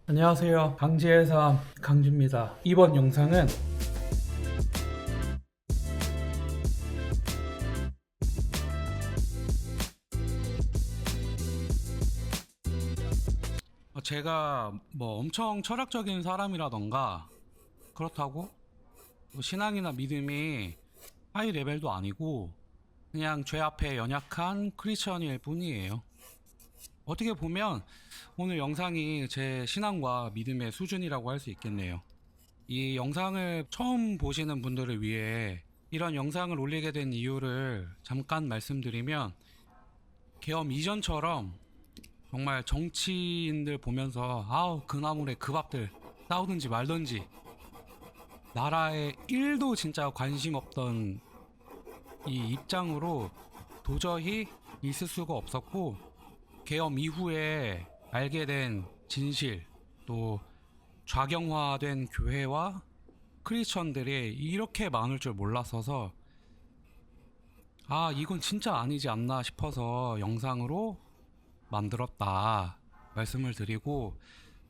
안녕하세요. 강지의 삶 강지입니다. 이번 영상은 제가 뭐 엄청 철학적인 사람이라던가 그렇다고 뭐 신앙이나 믿음이 하이 레벨도 아니고 그냥 죄 앞에 연약한 크리스천일 뿐이에요. 어떻게 보면 오늘 영상이 제 신앙과 믿음의 수준이라고 할 수 있겠네요. 이 영상을 처음 보시는 분들을 위해 이런 영상을 올리게 된 이유를 잠깐 말씀드리면, 계엄 이전처럼 정말 정치인들 보면서 아우 그 나물에 그 밥들 싸우든지 말든지 나라에 1도 진짜 관심 없던 이 입장으로 도저히 있을 수가 없었고, 계엄 이후에 알게 된 진실, 또 좌경화된 교회와 크리스천들이 이렇게 많을 줄 몰랐어서 이건 진짜 아니지 않나 싶어서 영상으로 만들었다 말씀을 드리고,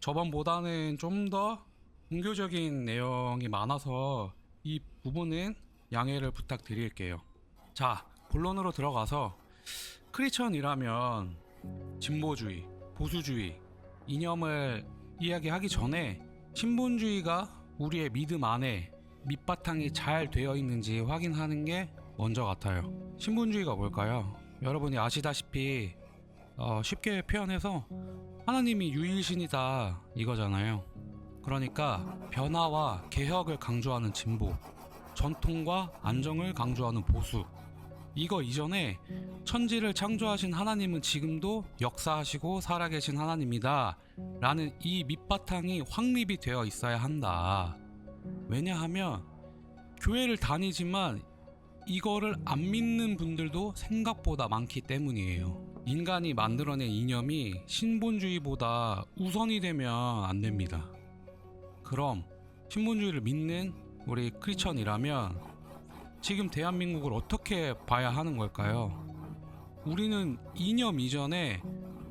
저번보다는 좀 더 종교적인 내용이 많아서 이 부분은 양해를 부탁드릴게요. 자, 본론으로 들어가서, 크리스천이라면 진보주의, 보수주의 이념을 이야기하기 전에 신본주의가 우리의 믿음 안에 밑바탕이 잘 되어 있는지 확인하는 게 먼저 같아요. 신본주의가 뭘까요? 여러분이 아시다시피 쉽게 표현해서 하나님이 유일신이다 이거잖아요. 그러니까 변화와 개혁을 강조하는 진보, 전통과 안정을 강조하는 보수, 이거 이전에 천지를 창조하신 하나님은 지금도 역사하시고 살아계신 하나님이다 라는 이 밑바탕이 확립이 되어 있어야 한다. 왜냐하면 교회를 다니지만 이거를 안 믿는 분들도 생각보다 많기 때문이에요. 인간이 만들어낸 이념이 신본주의보다 우선이 되면 안 됩니다. 그럼 신본주의를 믿는 우리 크리스천이라면 지금 대한민국을 어떻게 봐야 하는 걸까요? 우리는 이념 이전에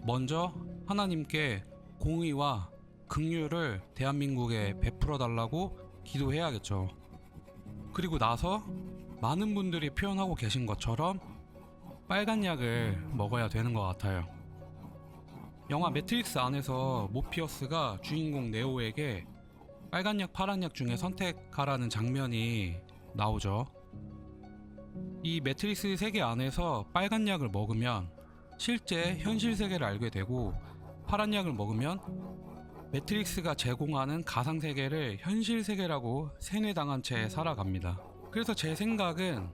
먼저 하나님께 공의와 긍휼을 대한민국에 베풀어 달라고 기도해야겠죠. 그리고 나서 많은 분들이 표현하고 계신 것처럼 빨간 약을 먹어야 되는 것 같아요. 영화 매트릭스 안에서 모피어스가 주인공 네오에게 빨간 약, 파란 약 중에 선택하라는 장면이 나오죠. 이 매트릭스 세계 안에서 빨간 약을 먹으면 실제 현실 세계를 알게 되고, 파란 약을 먹으면 매트릭스가 제공하는 가상 세계를 현실 세계라고 세뇌당한 채 살아갑니다. 그래서 제 생각은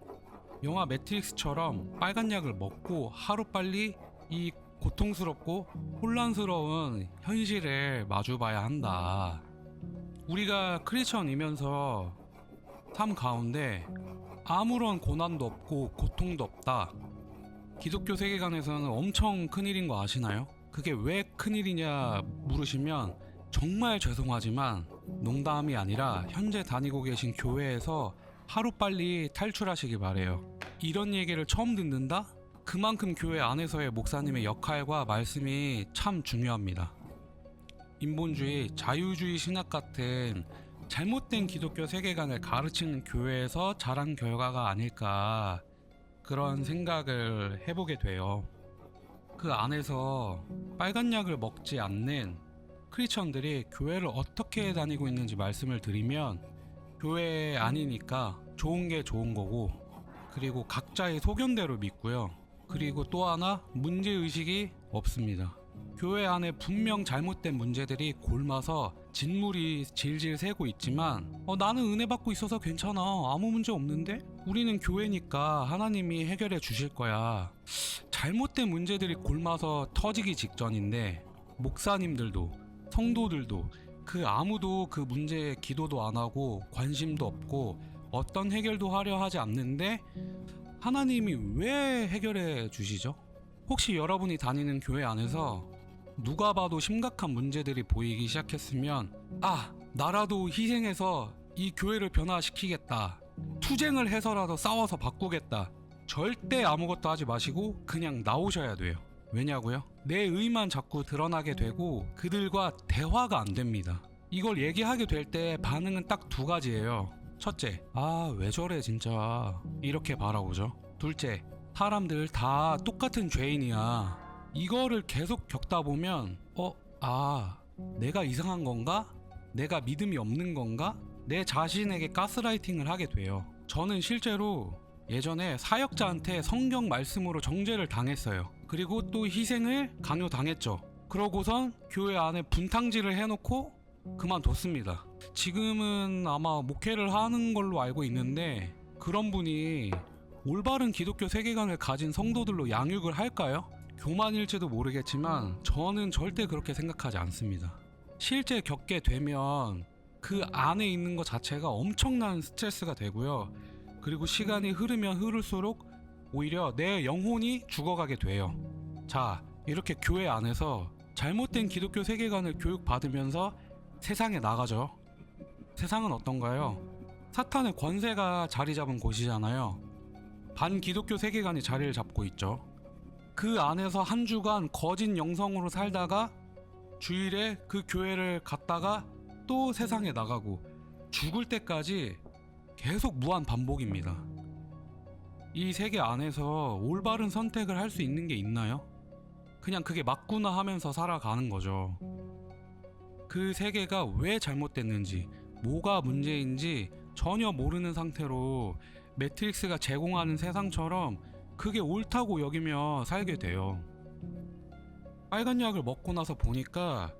영화 매트릭스처럼 빨간 약을 먹고 하루빨리 이 고통스럽고 혼란스러운 현실을 마주봐야 한다. 우리가 크리스천이면서 삶 가운데 아무런 고난도 없고 고통도 없다, 기독교 세계관에서는 엄청 큰일인 거 아시나요? 그게 왜 큰일이냐 물으시면 정말 죄송하지만 농담이 아니라 현재 다니고 계신 교회에서 하루빨리 탈출하시기 바래요. 이런 얘기를 처음 듣는다? 그만큼 교회 안에서의 목사님의 역할과 말씀이 참 중요합니다. 인본주의, 자유주의 신학 같은 잘못된 기독교 세계관을 가르치는 교회에서 자란 결과가 아닐까, 그런 생각을 해보게 돼요. 그 안에서 빨간 약을 먹지 않는 크리스천들이 교회를 어떻게 다니고 있는지 말씀을 드리면, 교회 아니니까 좋은 게 좋은 거고, 그리고 각자의 소견대로 믿고요. 그리고 또 하나, 문제의식이 없습니다. 교회 안에 분명 잘못된 문제들이 골마서 진물이 질질 새고 있지만 나는 은혜 받고 있어서 괜찮아, 아무 문제 없는데? 우리는 교회니까 하나님이 해결해 주실 거야. 잘못된 문제들이 골마서 터지기 직전인데 목사님들도 성도들도 아무도 그 문제에 기도도 안 하고 관심도 없고 어떤 해결도 하려 하지 않는데 하나님이 왜 해결해 주시죠? 혹시 여러분이 다니는 교회 안에서 누가 봐도 심각한 문제들이 보이기 시작했으면 나라도 희생해서 이 교회를 변화시키겠다, 투쟁을 해서라도 싸워서 바꾸겠다, 절대 아무것도 하지 마시고 그냥 나오셔야 돼요. 왜냐고요? 내 의만 자꾸 드러나게 되고 그들과 대화가 안 됩니다. 이걸 얘기하게 될 때 반응은 딱 두 가지예요. 첫째, 아, 왜 저래 진짜, 이렇게 바라보죠. 둘째, 사람들 다 똑같은 죄인이야. 이거를 계속 겪다 보면 내가 이상한 건가? 내가 믿음이 없는 건가? 내 자신에게 가스라이팅을 하게 돼요. 저는 실제로 예전에 사역자한테 성경 말씀으로 정죄를 당했어요. 그리고 또 희생을 강요당했죠. 그러고선 교회 안에 분탕질을 해놓고 그만뒀습니다. 지금은 아마 목회를 하는 걸로 알고 있는데, 그런 분이 올바른 기독교 세계관을 가진 성도들로 양육을 할까요? 교만일지도 모르겠지만 저는 절대 그렇게 생각하지 않습니다. 실제 겪게 되면 그 안에 있는 것 자체가 엄청난 스트레스가 되고요. 그리고 시간이 흐르면 흐를수록 오히려 내 영혼이 죽어가게 돼요. 자, 이렇게 교회 안에서 잘못된 기독교 세계관을 교육받으면서 세상에 나가죠. 세상은 어떤가요? 사탄의 권세가 자리 잡은 곳이잖아요. 반기독교 세계관이 자리를 잡고 있죠. 그 안에서 한 주간 거짓 영성으로 살다가 주일에 그 교회를 갔다가 또 세상에 나가고 죽을 때까지 계속 무한 반복입니다. 이 세계 안에서 올바른 선택을 할 수 있는 게 있나요? 그냥 그게 맞구나 하면서 살아가는 거죠. 그 세계가 왜 잘못됐는지, 뭐가 문제인지 전혀 모르는 상태로 매트릭스가 제공하는 세상처럼 그게 옳다고 여기며 살게 돼요. 빨간 약을 먹고 나서 보니까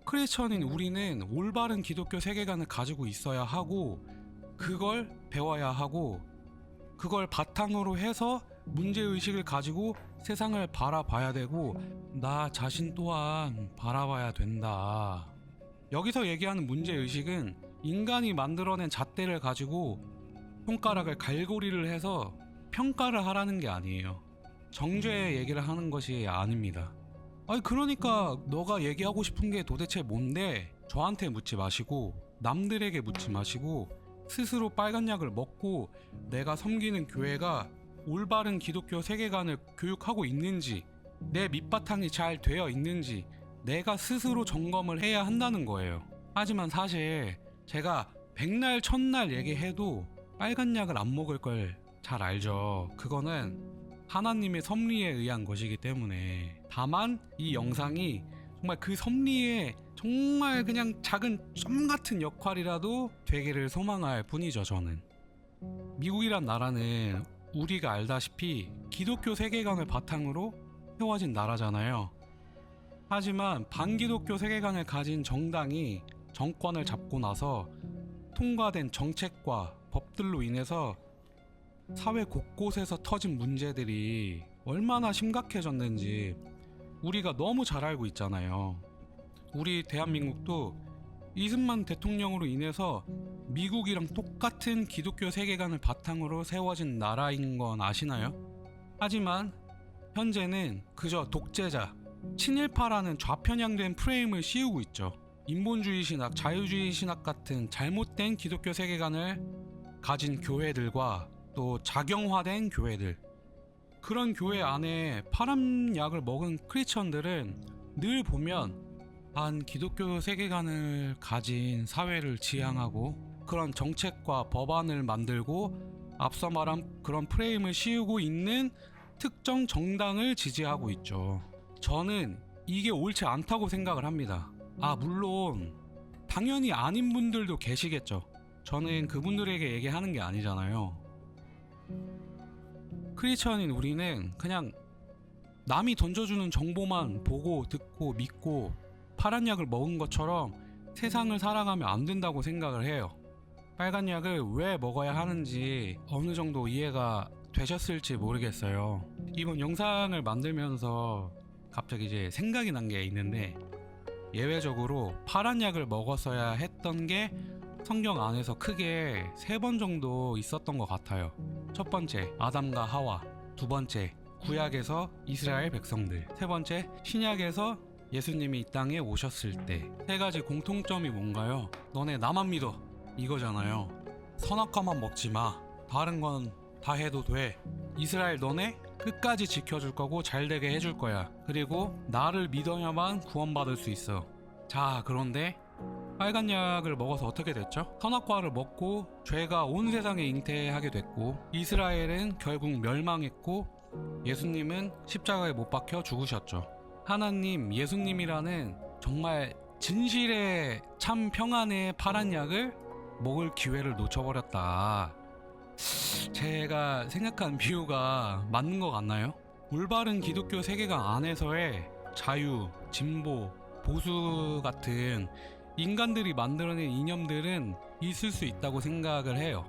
크리스천인 우리는 올바른 기독교 세계관을 가지고 있어야 하고, 그걸 배워야 하고, 그걸 바탕으로 해서 문제의식을 가지고 세상을 바라봐야 되고, 나 자신 또한 바라봐야 된다. 여기서 얘기하는 문제의식은 인간이 만들어낸 잣대를 가지고 손가락을 갈고리를 해서 평가를 하라는 게 아니에요. 정죄의 얘기를 하는 것이 아닙니다. 아니, 그러니까 너가 얘기하고 싶은 게 도대체 뭔데? 저한테 묻지 마시고 남들에게 묻지 마시고 스스로 빨간 약을 먹고 내가 섬기는 교회가 올바른 기독교 세계관을 교육하고 있는지, 내 밑바탕이 잘 되어 있는지 내가 스스로 점검을 해야 한다는 거예요. 하지만 사실 제가 백날 천날 얘기해도 빨간 약을 안 먹을 걸 잘 알죠. 그거는 하나님의 섭리에 의한 것이기 때문에. 다만 이 영상이 정말 그 섭리에 정말 그냥 작은 점 같은 역할이라도 되기를 소망할 뿐이죠. 저는 미국이란 나라는 우리가 알다시피 기독교 세계관을 바탕으로 세워진 나라잖아요. 하지만 반기독교 세계관을 가진 정당이 정권을 잡고 나서 통과된 정책과 법들로 인해서 사회 곳곳에서 터진 문제들이 얼마나 심각해졌는지 우리가 너무 잘 알고 있잖아요. 우리 대한민국도 이승만 대통령으로 인해서 미국이랑 똑같은 기독교 세계관을 바탕으로 세워진 나라인 건 아시나요? 하지만 현재는 그저 독재자, 친일파라는 좌편향된 프레임을 씌우고 있죠. 인본주의 신학, 자유주의 신학 같은 잘못된 기독교 세계관을 가진 교회들과 또 작용화된 교회들, 그런 교회 안에 파란 약을 먹은 크리스천들은 늘 보면 반 기독교 세계관을 가진 사회를 지향하고 그런 정책과 법안을 만들고 앞서 말한 그런 프레임을 씌우고 있는 특정 정당을 지지하고 있죠. 저는 이게 옳지 않다고 생각을 합니다. 물론 당연히 아닌 분들도 계시겠죠. 저는 그분들에게 얘기하는 게 아니잖아요. 크리스천인 우리는 그냥 남이 던져주는 정보만 보고 듣고 믿고 파란 약을 먹은 것처럼 세상을 살아가면 안 된다고 생각을 해요. 빨간 약을 왜 먹어야 하는지 어느 정도 이해가 되셨을지 모르겠어요. 이번 영상을 만들면서 갑자기 이제 생각이 난 게 있는데, 예외적으로 파란 약을 먹었어야 했던 게 성경 안에서 크게 3번 정도 있었던 것 같아요. 첫 번째, 아담과 하와. 두 번째, 구약에서 이스라엘 백성들. 세 번째, 신약에서 예수님이 이 땅에 오셨을 때. 3가지 공통점이 뭔가요? 너네 나만 믿어, 이거잖아요. 선악과만 먹지 마, 다른 건 다 해도 돼. 이스라엘 너네 끝까지 지켜줄 거고 잘되게 해줄 거야. 그리고 나를 믿어야만 구원받을 수 있어. 자, 그런데 빨간 약을 먹어서 어떻게 됐죠? 선악과를 먹고 죄가 온 세상에 잉태하게 됐고, 이스라엘은 결국 멸망했고, 예수님은 십자가에 못 박혀 죽으셨죠. 하나님, 예수님이라는 정말 진실의 참 평안의 파란 약을 먹을 기회를 놓쳐버렸다. 제가 생각한 비유가 맞는 것 같나요? 올바른 기독교 세계관 안에서의 자유, 진보, 보수 같은 인간들이 만들어낸 이념들은 있을 수 있다고 생각을 해요.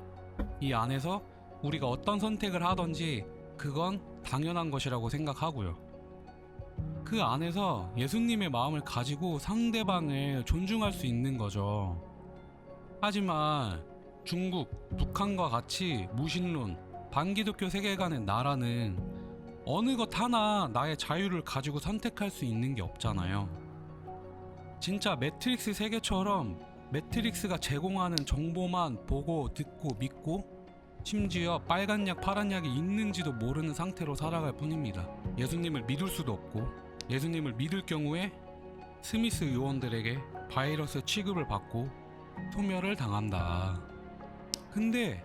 이 안에서 우리가 어떤 선택을 하든지 그건 당연한 것이라고 생각하고요. 그 안에서 예수님의 마음을 가지고 상대방을 존중할 수 있는 거죠. 하지만 중국, 북한과 같이 무신론, 반기독교 세계관의 나라는 어느 것 하나 나의 자유를 가지고 선택할 수 있는 게 없잖아요. 진짜 매트릭스 세계처럼 매트릭스가 제공하는 정보만 보고 듣고 믿고, 심지어 빨간 약, 파란 약이 있는지도 모르는 상태로 살아갈 뿐입니다. 예수님을 믿을 수도 없고, 예수님을 믿을 경우에 스미스 요원들에게 바이러스 취급을 받고 소멸을 당한다. 근데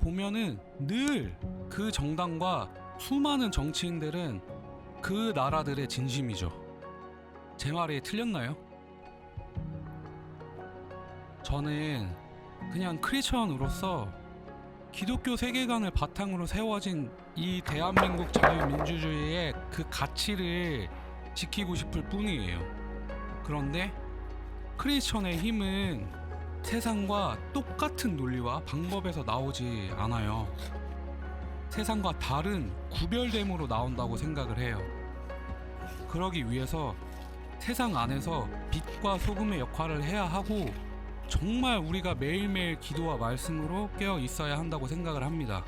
보면은 늘 그 정당과 수많은 정치인들은 그 나라들의 진심이죠. 제 말이 틀렸나요? 저는 그냥 크리스천으로서 기독교 세계관을 바탕으로 세워진 이 대한민국 자유민주주의의 그 가치를 지키고 싶을 뿐이에요. 그런데 크리스천의 힘은 세상과 똑같은 논리와 방법에서 나오지 않아요. 세상과 다른 구별됨으로 나온다고 생각을 해요. 그러기 위해서 세상 안에서 빛과 소금의 역할을 해야 하고, 정말 우리가 매일매일 기도와 말씀으로 깨어 있어야 한다고 생각을 합니다.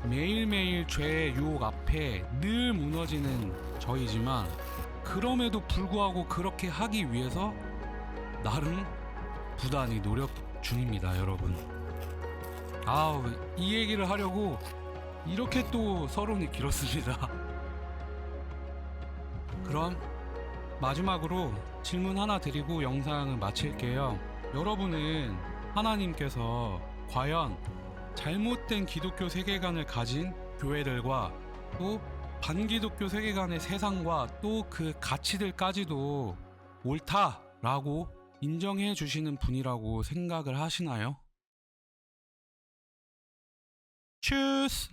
매일매일 죄의 유혹 앞에 늘 무너지는 저희지만, 그럼에도 불구하고 그렇게 하기 위해서 나름 부단히 노력 중입니다, 여러분. 이 얘기를 하려고 이렇게 또 서론이 길었습니다. 그럼 마지막으로 질문 하나 드리고 영상을 마칠게요. 여러분은 하나님께서 과연 잘못된 기독교 세계관을 가진 교회들과 또 반기독교 세계관의 세상과 또 그 가치들까지도 옳다라고 인정해 주시는 분이라고 생각을 하시나요? 추스!